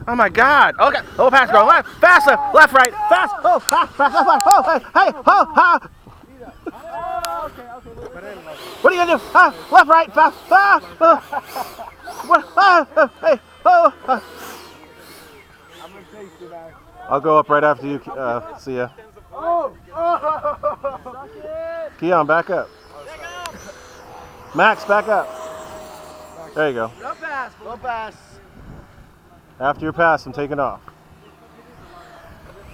Oh my God. Okay. Oh, pass, bro. Left. Fast left, right. Fast. Oh, fast, left, right. Oh, hey, hey, oh, ha. What are you gonna do? Left, right, fast. Hey, oh. I'll go up right after you. See ya. Keon, back up. Max, back up. There you go. No pass. No pass. After your pass, I'm taking off.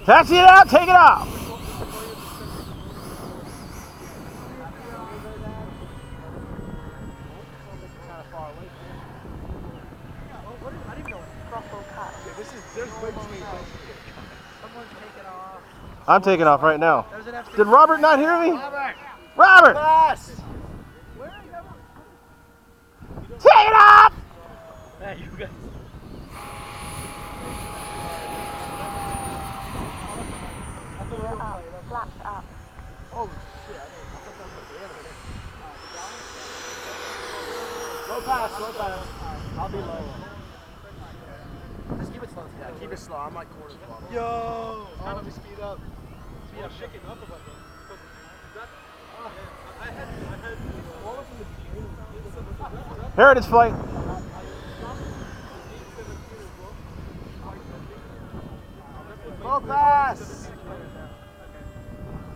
Taxi it out, take it off. I'm taking off right now. Did Robert not hear me? Robert! Take it off! Hey, you guys. Flaps up. Oh shit. Low pass. I'll be low. Just keep it slow. Yeah, keep it slow. I'm like quarter ball. Yo! How do we speed up? Speed up, shaking up a bit. Heritage flight. Low pass.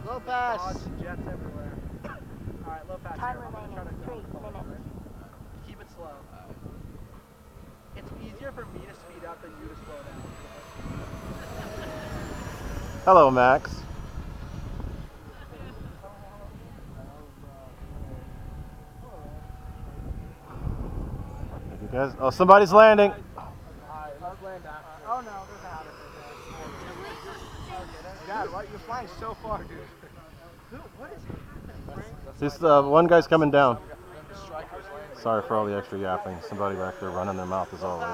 Low pass. Jets everywhere. Alright, low pass. Time remaining 3 minutes. Keep it slow. It's easier for me to speed up than you to slow down. Hello, Max. You guys, oh, somebody's landing. Alright, let's land down. Oh no, there's a habit. God, why you're flying so far, dude? Dude, what is it? This one guy's coming down. Sorry for all the extra yapping. Somebody back there running their mouth as always.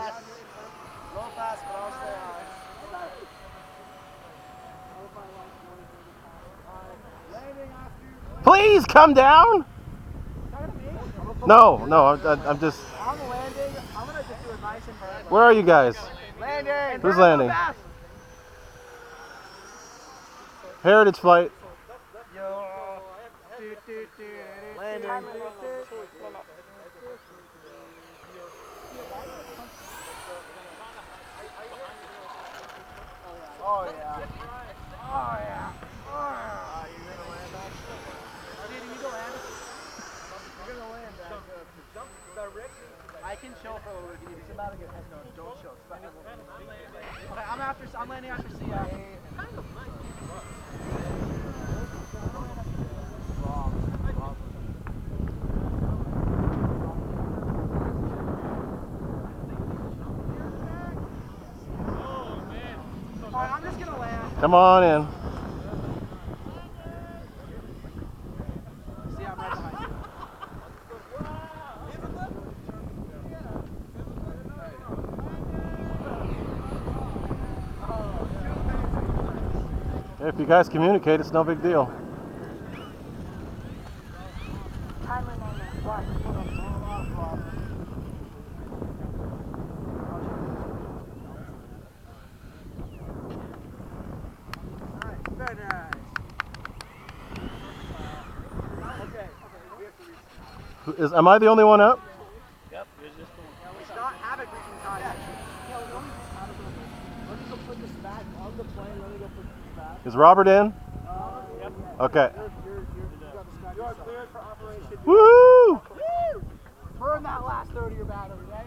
Low pass, but I'll stay high. Please come down. No, I'm just. I'm landing. I'm gonna just do it nice and vertical. Where are you guys? Landing. Who's landing? Heritage flight. Yo. Landing. Time remaining 2 minutes. Oh yeah. Oh yeah. Oh yeah. You're gonna land back. Dude, you go land. You're gonna land back. Jump directly. I can chill for a little bit. He's about to get head. No, don't chill. Okay, I'm landing after CA. Alright, I'm just gonna land. Come on in. See, I'm right behind you. If you guys communicate, it's no big deal. Time remaining 1 minute. Nice, very nice. Okay, we have to reset. Am I the only one up? Yep, there's just one. It's not Havoc reaching time. Yeah, let me go put this back on the plane. Let me go put this back. Is Robert in? Yep. Okay. You are cleared for operation. Woo! Burn that last third of your battery, right?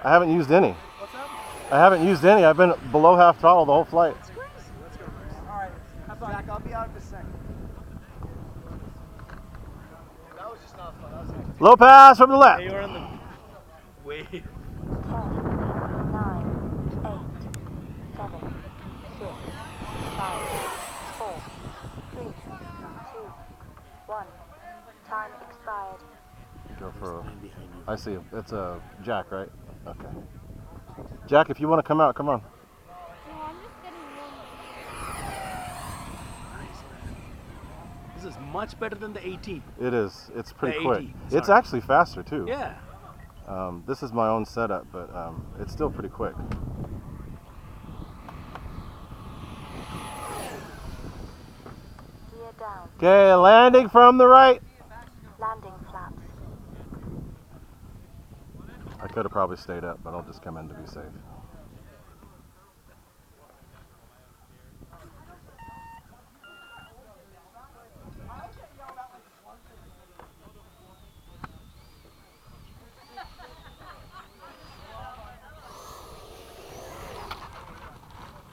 I haven't used any. What's up? I haven't used any. I've been below half throttle the whole flight. Let's go. Alright, have fun. Zach, I'll be out in a second. That was just not fun. That was actually... Low pass from the left. Hey, you were on the wave. 10, 9, 8, 7, 6, 5, 4, 3, 2, 1. Time expired. Go for I see him. It's a Jack, right? Okay. Jack, if you want to come out, come on. No, I'm just getting warm. This is much better than the A-18. It is. It's pretty The quick. 18, It's sorry. actually faster too. Yeah. This is my own setup, but it's still pretty quick. down. Okay, landing from the right. Landing flaps. I could have probably stayed up, but I'll just come in to be safe.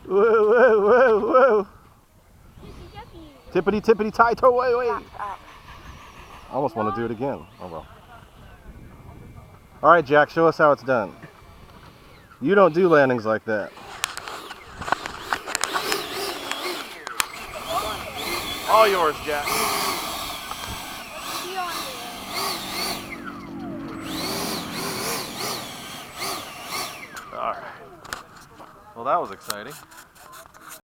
Whoa, whoa, whoa, whoa. Tippity, tippity, tie, toe, wait, wait. Flaps up. I almost want to do it again. Oh well. All right, Jack, show us how it's done. You don't do landings like that. All yours, Jack. All right. Well, that was exciting.